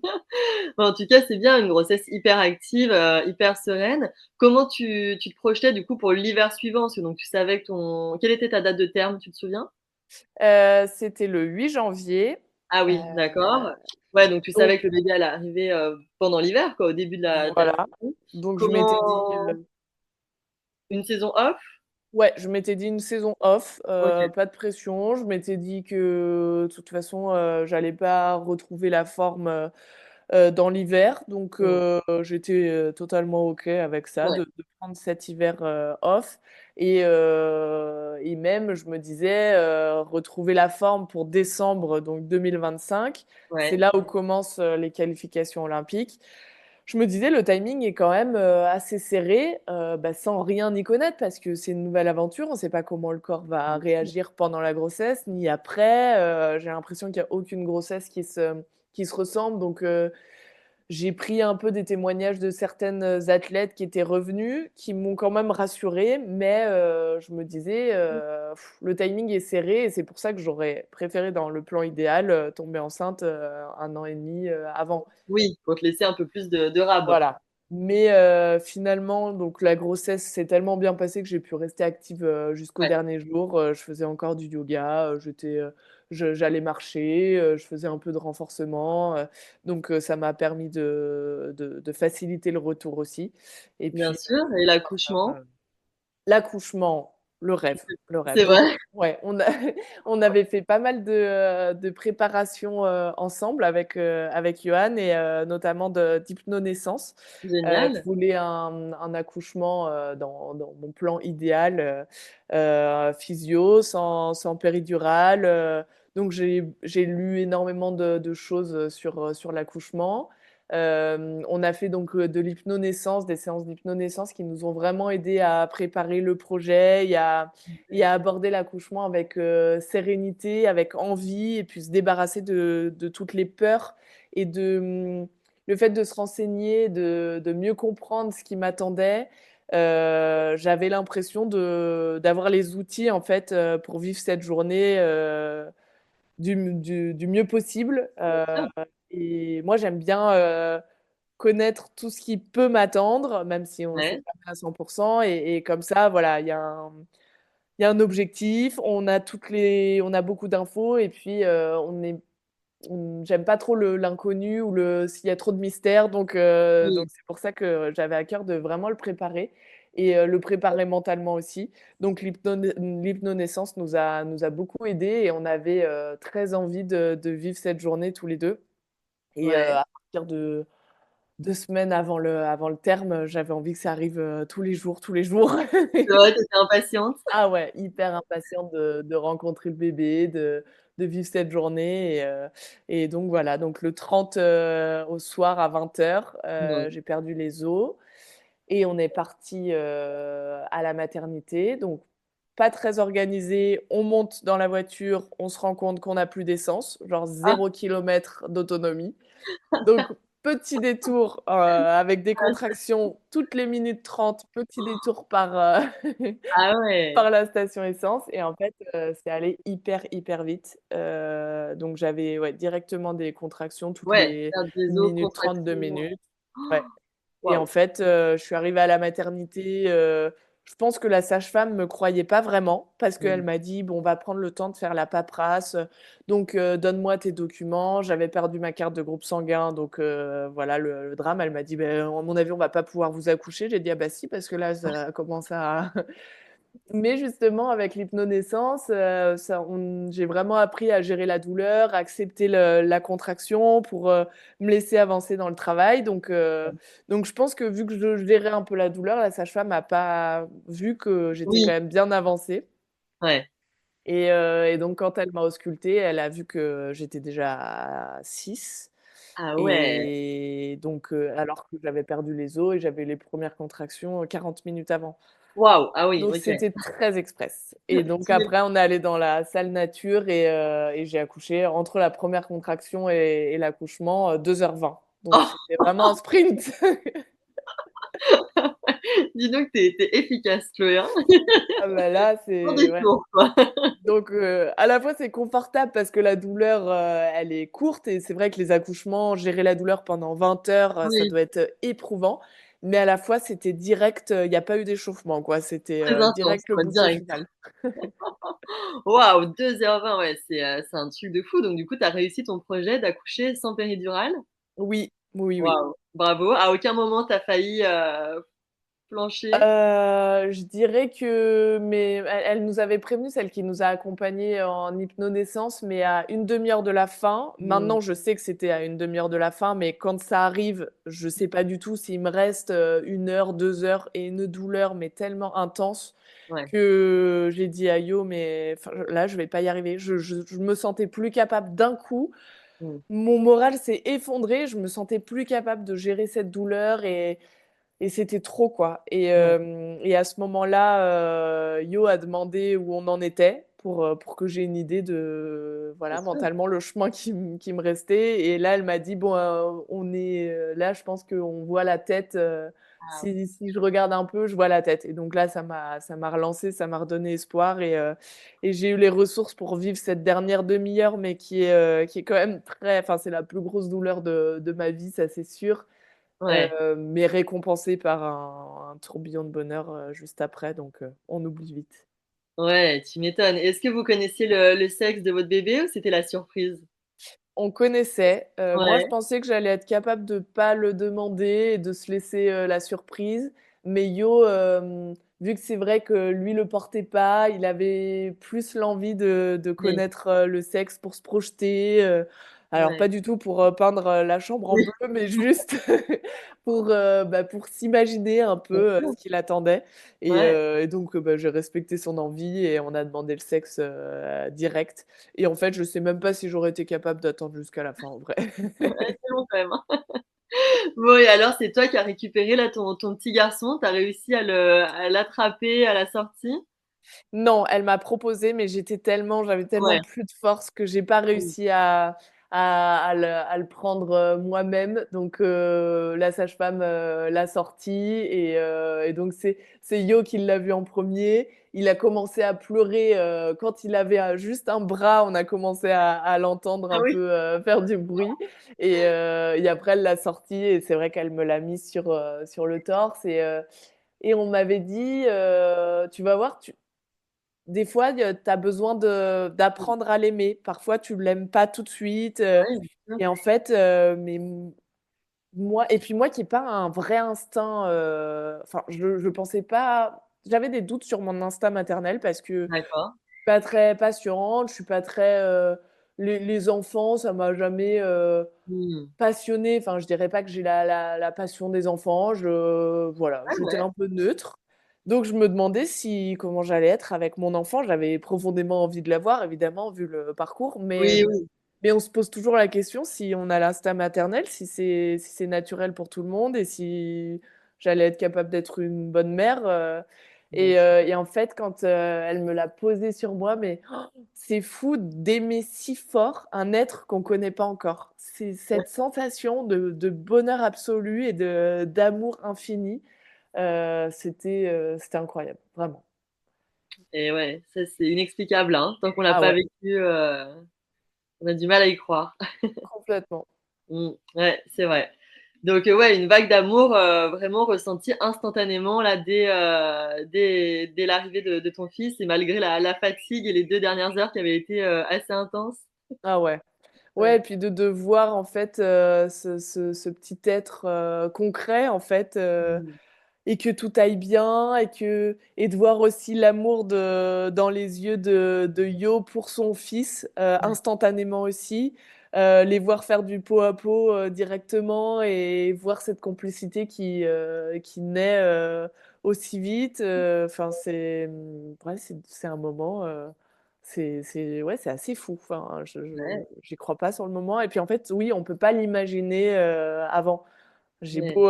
Bah, en tout cas, c'est bien, une grossesse hyper active, hyper sereine. Comment tu te projetais du coup pour l'hiver suivant? Parce que donc tu savais que ton quelle était ta date de terme, tu te souviens?
C'était le 8 janvier.
Ah
Euh,
oui, d'accord. Ouais, donc tu
donc
savais que le bébé allait arriver, pendant l'hiver quoi, au début de la
voilà.
saison.
Donc je m'étais dit,
Comment une saison off?
ouais, je m'étais dit une saison off,
OK,
pas de pression. Je m'étais dit que, de toute façon, j'allais pas retrouver la forme, dans l'hiver. Donc,
mmh,
j'étais, totalement OK avec ça,
ouais,
de prendre cet hiver, off et même je me disais, retrouver la forme pour décembre, donc 2025. C'est
ouais,
là où commencent, les qualifications olympiques. Je me disais le timing est quand même, assez serré, bah, sans rien y connaître parce que c'est une nouvelle aventure. On ne sait pas comment le corps va
bien sûr.
réagir pendant la grossesse ni après. J'ai l'impression qu'il y a aucune grossesse qui se ressemble donc j'ai pris un peu des témoignages de certaines, athlètes qui étaient revenues, qui m'ont quand même rassurée, mais je me disais, «Le timing est serré» et c'est pour ça que j'aurais préféré dans le plan idéal, tomber enceinte, 1 an et demi, avant.
Oui, faut te laisser un peu plus de rab.
Voilà. Mais finalement, donc la grossesse s'est tellement bien passée que j'ai pu rester active, jusqu'au
Ouais,
dernier jour. Je faisais encore du yoga, j'allais marcher, je faisais un peu de renforcement, donc ça m'a permis de faciliter le retour aussi et
bien
puis,
sûr et l'accouchement?
l'accouchement, le rêve, le rêve.
C'est
Donc
vrai?
ouais, on a on avait fait pas mal de préparation, ensemble avec Johan et notamment d'hypnonaissance. Je
Génial.
voulais un accouchement, dans mon plan idéal, physio, sans péridurale, donc j'ai lu énormément de choses, sur l'accouchement. On a fait donc, de l'hypnonaissance, des séances d'hypnonaissance qui nous ont vraiment aidés à préparer le projet et à aborder l'accouchement avec, sérénité, avec envie et puis se débarrasser de toutes les peurs et le fait de se renseigner, de mieux comprendre ce qui m'attendait, j'avais l'impression d'avoir les outils en fait, pour vivre cette journée, du mieux possible,
Bien sûr.
et moi j'aime bien, connaître tout ce qui peut m'attendre, même si on sait
Ouais.
jamais à 100 et comme ça, voilà, il y a un objectif, on a beaucoup d'infos et puis, j'aime pas trop l'inconnu ou s'il y a trop de mystère donc
Oui.
c'est pour ça que j'avais à cœur de vraiment le préparer et le préparer mentalement aussi. Donc l'hypnonaissance nous a beaucoup aidés et on avait, très envie de vivre cette journée tous les 2 et
Ouais.
à partir de 2 semaines avant le terme, j'avais envie que ça arrive, tous les jours, tous les jours.
C'est vrai, tu étais impatiente?
Ah ouais, hyper impatiente de rencontrer le bébé, de vivre cette journée et donc voilà, donc le 30, au soir à 20:00,
Ouais.
j'ai perdu les os et on est partis, à la maternité, donc pas très organisé. On monte dans la voiture, on se rend compte qu'on n'a plus d'essence, genre
Ah!
0 km d'autonomie. Donc petit détour, avec des
Ah ça
contractions toutes les minutes 30, petit détour par,
ah ouais!
par la station essence et en fait, c'est allé hyper, hyper vite. Donc j'avais, ouais, directement des contractions toutes
Ouais,
les
perte des
1
os,
minute 30, 2
contraction.
minutes. Ouais et en
Waouh!
fait, je suis arrivée à la maternité, je pense que la sage-femme me croyait pas vraiment parce qu'elle
Mmh.
m'a dit: «Bon, on va prendre le temps de faire la paperasse, donc donne-moi tes documents». J'avais perdu ma carte de groupe sanguin donc voilà le drame. Elle m'a dit: «Beh, à mon avis, on va pas pouvoir vous accoucher». J'ai dit: «Ah bah si, parce que là, ça commence à» Mais justement, avec l'hypnonaissance, j'ai vraiment appris à gérer la douleur, à accepter la contraction pour, me laisser avancer dans le travail. Donc je pense que vu que je gérais un peu la douleur, la sage-femme a pas vu que j'étais quand
Oui,
même bien avancée
ouais.
et donc quand elle m'a auscultée, elle a vu que j'étais déjà à 6
Ah ouais!
et donc alors que j'avais perdu les os et j'avais les premières contractions, 40 minutes avant.
Waouh! Ah oui,
Donc
OK.
c'était très express et donc
Tu m'é
après on est allés dans la salle nature et j'ai accouché entre la première contraction et l'accouchement, 2h20. Donc
oh!
c'était vraiment un sprint.
Dis donc, tu es efficace, Chloé, hein?
Ah bah là,
Sans
c'est ouais.
détour, quoi.
Donc à la fois c'est confortable parce que la douleur, elle est courte et c'est vrai que les accouchements, gérer la douleur pendant 20 heures, ça
Oui,
doit être, éprouvant. Mais à la fois c'était direct, il y a pas eu d'échauffement quoi, c'était,
très intense,
direct le
quoi,
bouquet
direct.
final.
Waouh, 2h20, ouais, c'est un truc de fou. Donc du coup, tu as réussi ton projet d'accoucher sans péridurale?
Oui, oui, oui.
Waouh, bravo. À aucun moment tu as failli, flancher?
Je dirais que mais elle nous avait prévenus, celle qui nous a accompagnés en hypnonaissance, mais à une demi heure de la fin.
Mmh,
Maintenant, je sais que c'était à une demi heure de la fin, mais quand ça arrive, je sais pas du tout s'il me reste, 1 heure, 2 heures et une douleur, mais tellement intense
ouais.
que j'ai dit à Yo: «Mais enfin, là, je vais pas y arriver». Je me sentais plus capable d'un coup.
Mmh.
Mon moral s'est effondré, je me sentais plus capable de gérer cette douleur et c'était trop, quoi
Ouais,
et à ce moment-là, Yo a demandé où on en était pour que j'ai une idée de,
bien
voilà,
sûr.
mentalement, le chemin qui me restait et là, elle m'a dit: «Bon, on est, là, je pense qu'on voit la tête,
Ah
si je regarde un peu, je vois la tête» et donc là, ça m'a relancée, ça m'a redonné espoir et j'ai eu les ressources pour vivre cette dernière demi-heure mais qui est quand même très enfin, c'est la plus grosse douleur de ma vie, ça, c'est sûr.
ouais,
Mais récompensé par un tourbillon de bonheur, juste après, donc on oublie vite.
ouais, tu m'étonnes. Est-ce que vous connaissiez le sexe de votre bébé ou c'était la surprise?
On connaissait, moi je
Ouais,
pensais que j'allais être capable de pas le demander et de se laisser, la surprise, mais Yo, vu que c'est vrai que lui le portait pas, il avait plus l'envie de
oui,
connaître, le sexe pour se projeter, alors
ouais,
pas du tout pour, peindre, la chambre en
oui,
bleu, mais juste pour s'imaginer un
bien
peu,
sûr,
ce qui l'attendait
ouais.
et donc j'ai respecté son envie et on a demandé le sexe, direct. Et en fait, je sais même pas si j'aurais été capable d'attendre jusqu'à la fin, en vrai.
Ouais, c'est long quand même, hein. Bon et alors, c'est toi qui as récupéré là ton petit garçon? Tu as réussi à l'attraper à la sortie?
Non, elle m'a proposé, mais j'avais tellement
Ouais.
plus de force que j'ai pas
Mmh.
réussi à le prendre, moi-même. Donc la sage-femme, l'a sorti et donc c'est Yo qui l'a vu en premier il a commencé à pleurer quand il avait juste un bras. On a commencé à l'entendre
Ah
un
oui.
peu faire du bruit. Et après, elle l'a sorti et c'est vrai qu'elle me l'a mis sur le torse. Et on m'avait dit, tu vas voir, des fois, tu as besoin d'apprendre à l'aimer. Parfois, tu ne l'aimes pas tout de suite.
Ouais, bien sûr.
Et en fait, moi, et puis moi qui n'ai pas un vrai instinct, enfin, je pensais pas. J'avais des doutes sur mon instinct maternel parce que
D'accord.
pas très patiente, je suis pas très. Les enfants, ça m'a jamais
Mmh.
passionnée. Enfin, je dirais pas que j'ai la passion des enfants. Voilà,
Ah
j'étais
ouais.
un peu neutre. Donc, je me demandais comment j'allais être avec mon enfant. J'avais profondément envie de l'avoir, évidemment, vu le parcours.
Oui, oui.
Mais on se pose toujours la question si on a l'instinct maternel, si c'est naturel pour tout le monde et si j'allais être capable d'être une bonne mère.
Bien sûr.
Et en fait, quand elle me l'a posé sur moi, mais c'est fou d'aimer si fort un être qu'on connaît pas encore. C'est
Ouais.
cette sensation de bonheur absolu et d'amour infini. C'était incroyable, vraiment.
Et ouais, ça c'est inexplicable, hein. Tant qu'on l'a
Ah
pas
ouais,
vécu, on a du mal à y croire.
complètement.
Mmh. Ouais, c'est vrai. Donc, ouais, une vague d'amour, vraiment ressentie instantanément là dès l'arrivée de ton fils et malgré la fatigue et les 2 dernières heures qui avaient été, assez intenses.
Ah ouais. Ouais,
Ouais.
et puis de voir en fait, ce petit être, concret en fait,
Mmh.
et que tout aille bien et de voir aussi l'amour dans les yeux de Yo pour son fils,
Ouais.
instantanément aussi. Les voir faire du pot à pot, directement et voir cette complicité qui naît, aussi vite, enfin ouais, c'est un moment, ouais, c'est assez fou. Enfin,
Ouais,
j'y crois pas sur le moment et puis en fait, oui, on peut pas l'imaginer, avant. J'ai
ouais.
beau,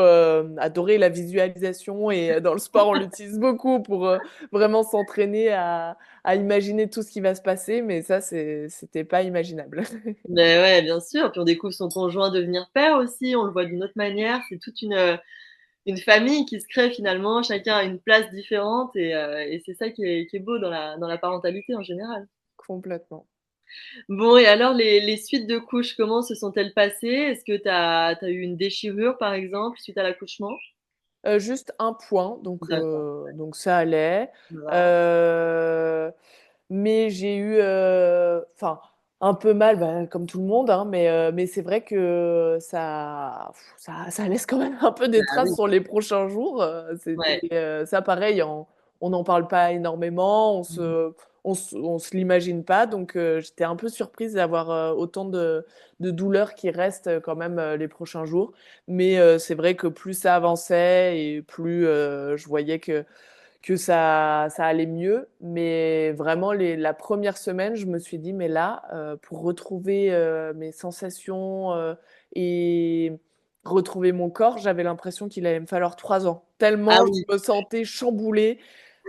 adorer la visualisation et dans le sport, on l'utilise beaucoup pour, vraiment s'entraîner à imaginer tout ce qui va se passer, mais ça, c'était pas imaginable.
Beh, ouais, bien sûr. Puis on découvre son conjoint devenir père aussi, on le voit d'une autre manière. C'est toute une famille qui se crée finalement, chacun a une place différente et c'est ça qui est beau dans la parentalité en général.
Complètement.
Bon et alors les suites de couches, comment se sont-elles passées? Est-ce que tu as eu une déchirure par exemple suite à l'accouchement?
Juste un point,
D'accord,
donc ça allait.
ça va.
Heu, mais j'ai eu, enfin, un peu mal, bah, comme tout le monde, hein, mais c'est vrai que ça laisse quand même un peu des
Bah
traces
oui,
sur les prochains jours.
ouais.
Ça pareil, on n'en parle pas énormément,
Mmh.
on se l'imagine pas, donc j'étais un peu surprise d'avoir, autant de douleurs qui restent quand même, les prochains jours. Mais c'est vrai que plus ça avançait et plus, je voyais que ça allait mieux. Mais vraiment la première semaine, je me suis dit: «Mais là, pour retrouver, mes sensations, et retrouver mon corps», j'avais l'impression qu'il allait me falloir 3 ans.
Ah
Tellement
oui,
je me sentais chamboulée.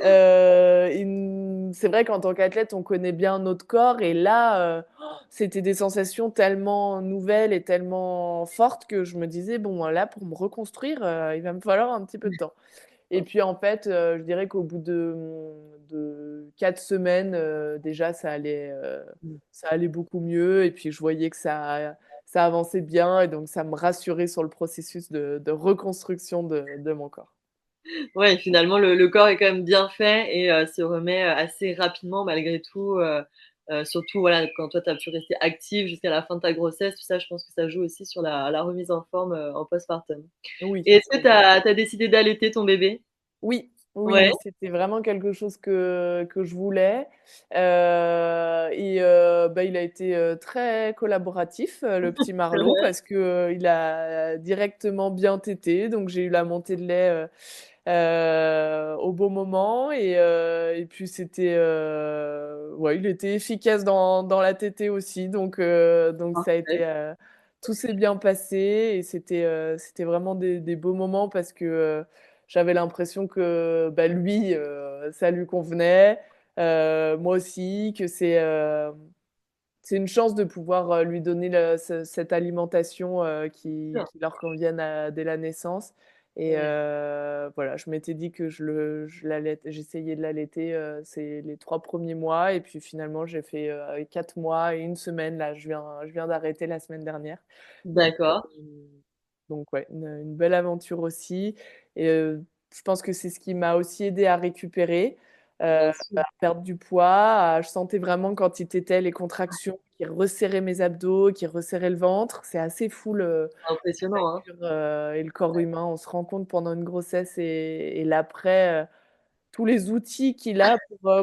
C'est vrai qu'en tant qu'athlète, on connaît bien notre corps et là, c'était des sensations tellement nouvelles et tellement fortes que je me disais: «Bon, là, pour me reconstruire, il va me falloir un petit peu de temps». Et puis, en fait, je dirais qu'au bout de 4 semaines, déjà
mmh.
ça allait beaucoup mieux et puis je voyais que ça avançait bien et donc ça me rassurait sur le processus de reconstruction de mon corps.
Ouais, finalement le corps est quand même bien fait et se remet, assez rapidement malgré tout, surtout voilà, quand toi tu as pu rester active jusqu'à la fin de ta grossesse, tout ça, je pense que ça joue aussi sur la remise en forme, en postpartum.
Oui,
Et est-ce que tu
complètement.
as décidé d'allaiter ton bébé?
Oui, oui,
Ouais,
oui, c'était vraiment quelque chose que je voulais, bah, il a été, très collaboratif, le petit Marlot,
ouais,
parce que, il a directement bien tété, donc j'ai eu la montée de lait, au bon moment et puis c'était, ouais, il était efficace dans la tétée aussi, donc ça a été,
parfait.
tout s'est bien passé et c'était vraiment des beaux moments parce que, j'avais l'impression que, bah, lui, ça lui convenait, moi aussi, que c'est une chance de pouvoir, lui donner cette alimentation, qui leur convienne dès la naissance Et voilà, je m'étais dit que j'essayais de l'allaiter les 3 premiers mois. Et puis finalement, j'ai fait 4 mois et une semaine. Là, je viens d'arrêter la semaine dernière. Donc,
D'accord.
ouais, une belle aventure aussi. Et je pense que c'est ce qui m'a aussi aidé à récupérer,
Bien sûr.
à perdre du poids. Je sentais vraiment quand il tétait les contractions qui resserraient mes abdos, qui resserraient le ventre. C'est assez fou
Impressionnant, hein.
et le corps humain. On se rend compte pendant une grossesse et l'après, tous les outils qu'il a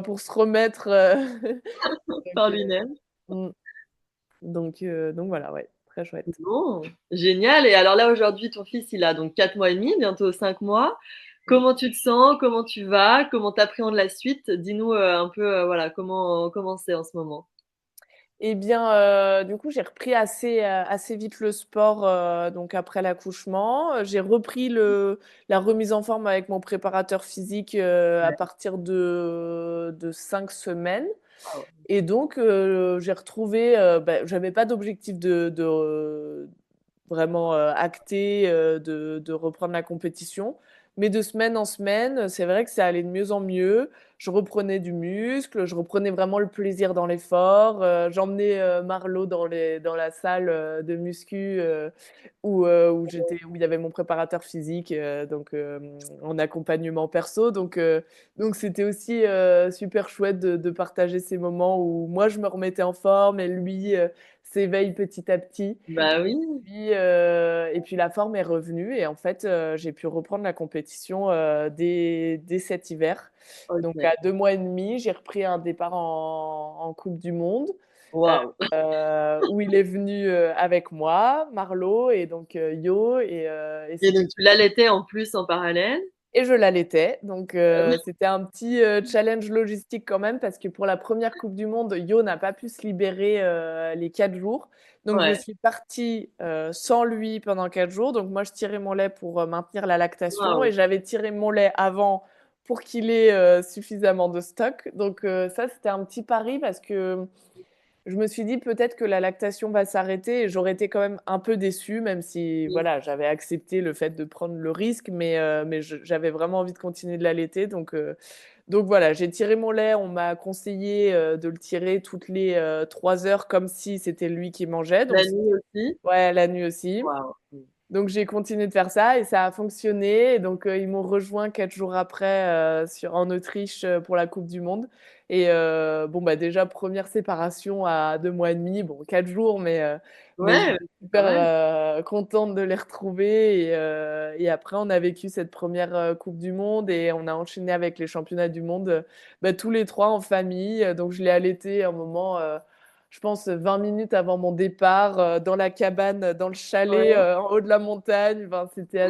pour se remettre. Donc,
Par lui-même.
mmh, donc voilà, ouais, très chouette.
Bon, génial. Et alors là, aujourd'hui, ton fils, il a donc 4 mois et demi, bientôt 5 mois. Comment tu te sens? Comment tu vas? Comment tu appréhendes la suite? Dis-nous, un peu, voilà, comment c'est en ce moment?
Eh bien, du coup, j'ai repris assez vite le sport, donc après l'accouchement. J'ai repris la remise en forme avec mon préparateur physique, à
Ouais.
partir de 5 semaines.
Waouh.
Et donc, j'ai retrouvé, j'avais pas d'objectif vraiment, acté, de reprendre la compétition. Mais de semaine en semaine, c'est vrai que ça allait de mieux en mieux. Je reprenais du muscle, je reprenais vraiment le plaisir dans l'effort. J'emmenais, Marlo dans la salle, de muscu, où il y avait mon préparateur physique, donc en accompagnement perso. Donc c'était aussi, super chouette de partager ces moments où moi je me remettais en forme et lui, s'éveille petit à petit.
Bah oui,
Et puis la forme est revenue et en fait, j'ai pu reprendre la compétition, dès cet hiver. Donc
OK.
à 2 mois et demi, j'ai repris un départ en coupe du monde,
Waouh.
où il est venu, avec moi, Marlo et donc Yo et
Et
c'était
donc tu l'allaitais en plus en parallèle?
et je l'allaitais. Donc c'était un petit, challenge logistique quand même parce que pour la première coupe du monde, Yo n'a pas pu se libérer, les 4 jours. Donc je
Ouais.
suis partie, sans lui pendant 4 jours. Donc moi, je tirais mon lait pour, maintenir la lactation et
Waouh.
j'avais tiré mon lait avant pour qu'il ait, suffisamment de stock. Donc ça, c'était un petit pari parce que je me suis dit: «Peut-être que la lactation va s'arrêter» et j'aurais été quand même un peu déçue, même si
Mmh.
voilà, j'avais accepté le fait de prendre le risque, mais j'avais vraiment envie de continuer de l'allaiter donc voilà, j'ai tiré mon lait. On m'a conseillé, de le tirer toutes les, 3 heures comme si c'était lui qui mangeait donc
La nuit aussi?
ouais, la nuit aussi.
Waouh. Mmh.
Donc j'ai continué de faire ça et ça a fonctionné et donc ils m'ont rejoint 4 jours après, en Autriche, pour la coupe du monde et bon, bah, déjà première séparation à 2 mois et demi, bon 4 jours mais
Ouais,
j'étais
quand
super,
même.
contente de les retrouver et après on a vécu cette première coupe du monde et on a enchaîné avec les championnats du monde, tous les 3 en famille, donc je l'ai allaité un moment, je pense 20 minutes avant mon départ, dans la cabane, dans le chalet,
Ouais.
en haut de la montagne. Enfin, c'était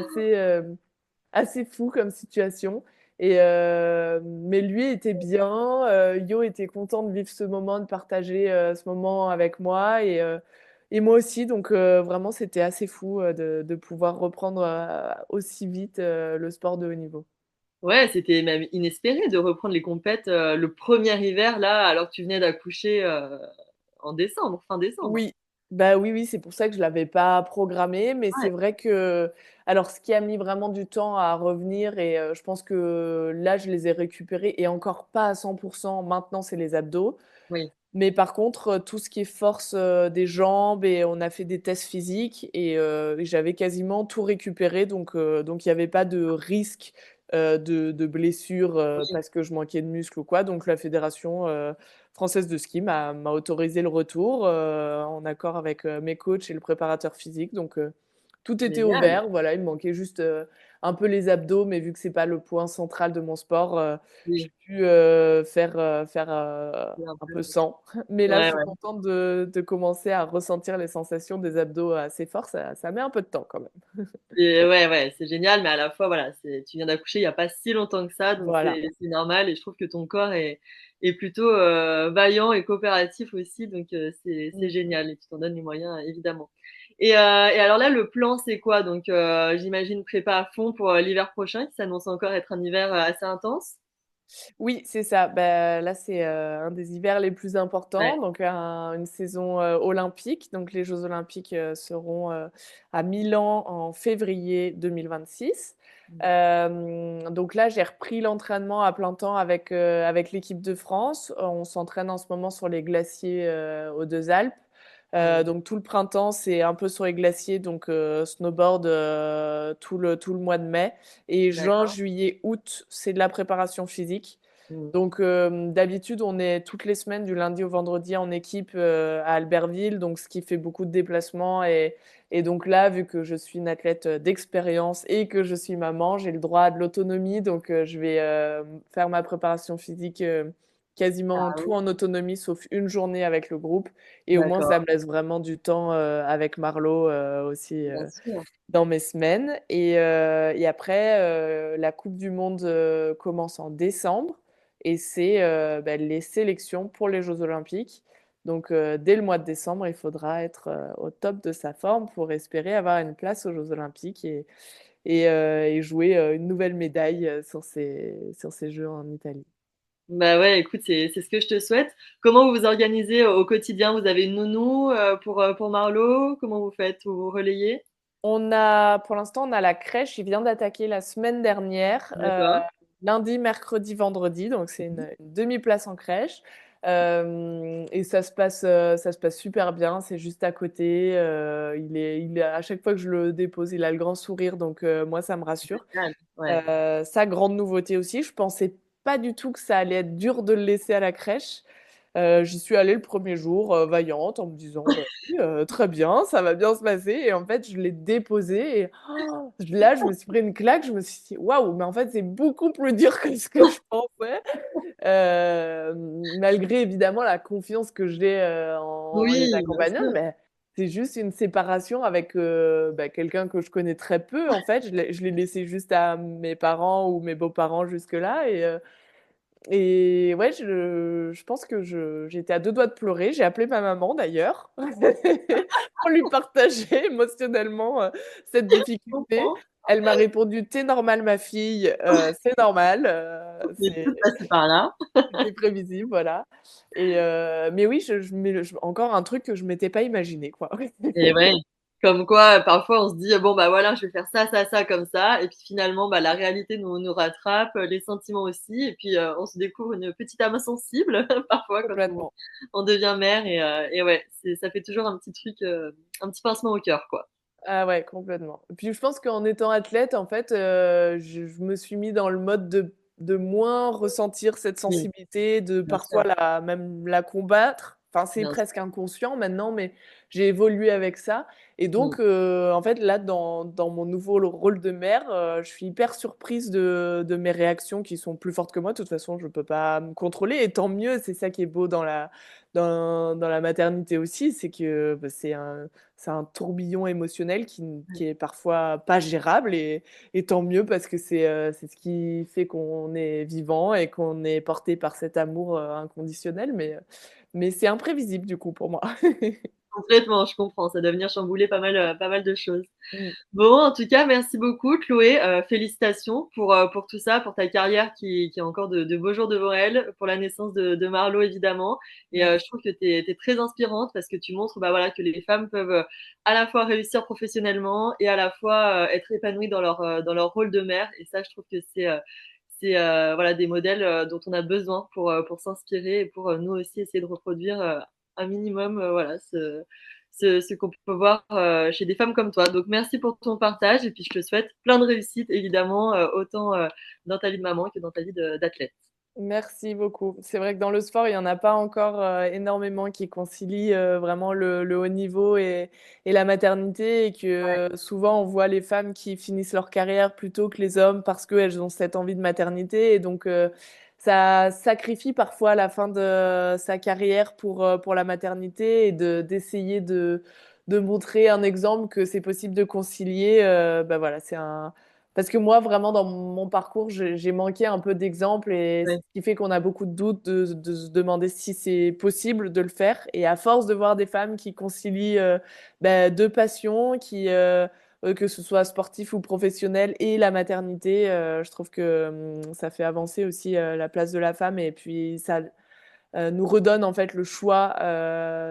assez fou comme situation mais lui était bien, Yo était content de vivre ce moment, de partager, ce moment avec moi et moi aussi donc vraiment c'était assez fou, de pouvoir reprendre, aussi vite, le sport de haut niveau.
Ouais, c'était même inespéré de reprendre les compètes, le premier hiver là, alors que tu venais d'accoucher, en décembre, fin décembre.
Oui, bah, oui, oui, c'est pour ça que je l'avais pas programmé, mais c'est
Ouais,
vrai que alors ce qui a mis vraiment du temps à revenir et je pense que là, je les ai récupérés et encore pas à 100. Maintenant, c'est les abdos.
oui,
Mais par contre, tout ce qui est force, des jambes et on a fait des tests physiques et j'avais quasiment tout récupéré donc il y avait pas de risque, de blessure,
oui,
parce que je manquais de muscle ou quoi. Donc la fédération, française de ski m'a autorisé le retour, en accord avec, mes coachs et le préparateur physique donc tout était au
génial.
vert. Voilà, il me manquait juste, un peu les abdos, mais vu que c'est pas le point central de mon sport, j'ai
Oui,
pu, faire,
c'est un
un
peu
peu sans. Mais là, je
ouais,
suis
ouais.
contente de commencer à ressentir les sensations des abdos assez fort. Ça met un peu de temps quand même.
Et ouais, ouais, c'est génial, mais à la fois, voilà, tu viens d'accoucher il y a pas si longtemps que ça, donc
Voilà.
c'est normal et je trouve que ton corps est plutôt, vaillant et coopératif aussi, donc c'est
Mmh.
génial et tu t'en donnes les moyens, évidemment. Et alors là, le plan, c'est quoi? Donc j'imagine prépa à fond pour, l'hiver prochain qui s'annonce encore être un hiver, assez intense?
Oui, c'est ça. Bah, là, c'est, un des hivers les plus importants,
Ouais,
donc une saison, olympique. Donc les jeux olympiques, seront, à Milan en février 2026.
mmh,
Donc là, j'ai repris l'entraînement à plein temps avec l'équipe de France. On s'entraîne en ce moment sur les glaciers, aux 2 Alpes.
mmh,
Donc tout le printemps, c'est un peu sur les glaciers, donc snowboard, tout le mois de mai et juin,
d'accord.
juillet, août, c'est de la préparation physique.
Mmh.
Donc d'habitude, on est toutes les semaines du lundi au vendredi en équipe, à Albertville, donc ce qui fait beaucoup de déplacements et donc là, vu que je suis une athlète, d'expérience et que je suis maman, j'ai le droit à de l'autonomie donc je vais, faire ma préparation physique, quasiment
Ah
tout
oui,
en autonomie sauf une journée avec le groupe et au moins ça
d'accord,
me laisse vraiment du temps, avec Marlo, aussi,
bien sûr.
dans mes semaines et après, la coupe du monde, commence en décembre et c'est, bah, les sélections pour les jeux olympiques. Donc dès le mois de décembre, il faudra être, au top de sa forme pour espérer avoir une place aux jeux olympiques et jouer, une nouvelle médaille, sur ces jeux en Italie.
Bah, ouais, écoute, c'est ce que je te souhaite. Comment vous vous organisez au quotidien? Vous avez une nounou, pour Marlo? Comment vous faites? Vous vous relayez?
Pour l'instant, on a la crèche, il vient d'attaquer la semaine dernière,
D'accord.
lundi, mercredi, vendredi, donc c'est
Mmh.
une demi-place en crèche. Et ça se passe super bien, c'est juste à côté, il est à chaque fois que je le dépose, il a le grand sourire, donc moi ça me rassure.
Génial, ouais.
Ça, grande nouveauté aussi, je pensais pas du tout que ça allait être dur de le laisser à la crèche. J'y suis allée le premier jour, vaillante en me disant: «Bah, oui, très bien, ça va bien se passer» et en fait, je l'ai déposé et là, je me suis pris une claque, je me suis dit: «Waouh, mais en fait, c'est beaucoup plus dur que ce que je pensais». Malgré évidemment la confiance que j'ai, en les
Oui, bien
accompagnantes,
sûr.
mais c'est juste une séparation avec, bah, quelqu'un que je connais très peu, en fait. Je l'ai laissé juste à mes parents ou mes beaux-parents jusque-là et ouais, je pense que j'étais à 2 doigts de pleurer. J'ai appelé ma maman d'ailleurs pour lui partager émotionnellement, cette
Je
difficulté.
comprends.
Elle m'a répondu: «Tu es normale ma fille, c'est normal,
On est tous passés par là.
c'était prévisible», voilà mais oui, je encore un truc que je m'étais pas imaginé, quoi.
Et ouais, comme quoi, parfois on se dit: «Bon, bah, voilà, je vais faire ça, ça, ça, comme ça» et puis finalement, bah, la réalité nous rattrape, les sentiments aussi et puis, on se découvre une petite âme sensible parfois quand
Complètement.
on devient mère et ouais, ça fait toujours un petit truc, un petit pincement au cœur, quoi.
Ah ouais, complètement. Et puis je pense qu'en étant athlète, en fait, je me suis mis dans le mode de moins ressentir cette
Oui,
sensibilité, de
bien
parfois
sûr,
même la combattre. Enfin, c'est
bien sûr.
presque inconscient maintenant, mais j'ai évolué avec ça et
Mmh.
donc en fait, là, dans mon nouveau rôle de mère, je suis hyper surprise de mes réactions qui sont plus fortes que moi. De toute façon, je peux pas me contrôler et tant mieux, c'est ça qui est beau dans la maternité aussi, c'est que, bah, c'est un tourbillon émotionnel qui est parfois pas gérable et tant mieux parce que c'est ce qui fait qu'on est vivant et qu'on est porté par cet amour, inconditionnel mais c'est imprévisible du coup pour moi.
Complètement, je comprends, ça doit venir chambouler pas mal de choses.
Mmh.
Bon, en tout cas, merci beaucoup Chloé, félicitations pour tout ça, pour ta carrière qui a encore de beaux jours devant elle, pour la naissance de Marlo évidemment et je
Merci,
trouve que tu es très inspirante parce que tu montres, bah, voilà, que les femmes peuvent, à la fois réussir professionnellement et à la fois, être épanouies dans leur rôle de mère et ça, je trouve que voilà, des modèles, dont on a besoin pour s'inspirer et pour, nous aussi essayer de reproduire, un minimum, voilà, ce qu'on peut voir chez des femmes comme toi. Donc merci pour ton partage et puis je te souhaite plein de réussite évidemment, autant dans ta vie de maman que dans ta vie d'athlète.
merci beaucoup. C'est vrai que dans le sport, il y en a pas encore, énormément qui concilient, vraiment le haut niveau et la maternité et que souvent on voit les femmes qui finissent leur carrière plus tôt que les hommes parce qu'elles ont cette envie de maternité et donc ça sacrifie parfois la fin de sa carrière pour la maternité et d'essayer de montrer un exemple que c'est possible de concilier, bah, voilà, parce que moi, vraiment, dans mon parcours, j'ai manqué un peu d'exemples et ce
Ouais,
qui fait qu'on a beaucoup de doutes de se demander si c'est possible de le faire et à force de voir des femmes qui concilient, bah, 2 passions, qui, que ce soit sportif ou professionnel et la maternité. Je trouve que, ça fait avancer aussi, la place de la femme et puis ça, nous redonne en fait le choix,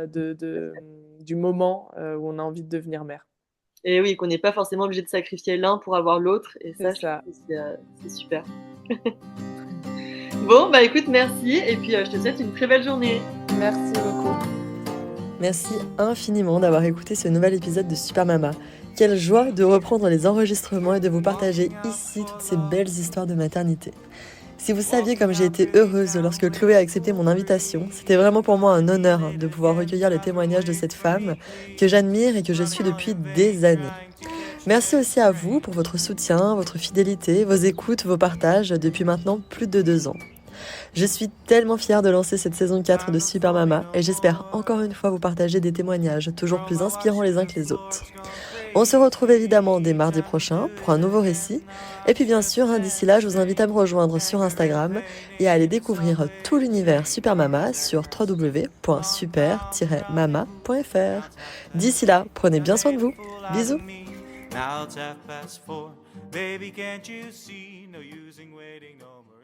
du moment, où on a envie de devenir mère.
Et oui, qu'on n'est pas forcément obligé de sacrifier l'un pour avoir l'autre et
C'est
ça, je trouve
ça.
que c'est super. Bon, bah écoute, merci et puis je te souhaite une très belle journée.
Merci beaucoup.
Merci infiniment d'avoir écouté ce nouvel épisode de Super Mama. Quelle joie de reprendre les enregistrements et de vous partager ici toutes ces belles histoires de maternité. Si vous saviez comme j'ai été heureuse lorsque Chloé a accepté mon invitation, c'était vraiment pour moi un honneur de pouvoir recueillir le témoignage de cette femme que j'admire et que je suis depuis des années. Merci aussi à vous pour votre soutien, votre fidélité, vos écoutes, vos partages depuis maintenant plus de 2 ans. Je suis tellement fière de lancer cette saison 4 de Super Mama et j'espère encore une fois vous partager des témoignages toujours plus inspirants les uns que les autres. On se retrouve évidemment dès mardi prochain pour un nouveau récit. Et puis bien sûr, d'ici là, je vous invite à me rejoindre sur Instagram et à aller découvrir tout l'univers Super Mama sur www.super-mama.fr. D'ici là, prenez bien soin de vous. Bisous.
Now it's 4:30. Baby, can't you see? No use in waiting no more.